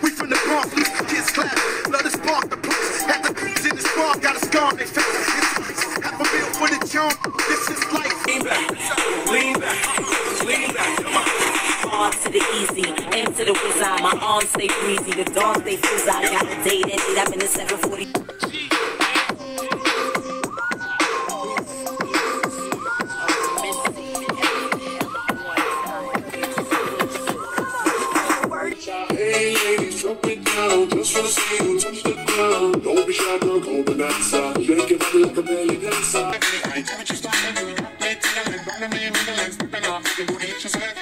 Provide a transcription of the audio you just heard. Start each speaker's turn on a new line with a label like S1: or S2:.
S1: We from the Bronx, leave the kids clap. Love to spark the books. Had the beats in the spark, got a scar on their face. Half a meal for the jump. This is life.
S2: Lean back, lean back, lean back. Come on. On to the easy, aim to the wizard. My arms stay breezy, the dawn stay fizzy. I got a date and I'm in the 740.
S3: Hey ladies, drop it down. Just wanna see you touch the ground. Don't be shy, girl, go Bonanza. Shake your body like a belly dancer.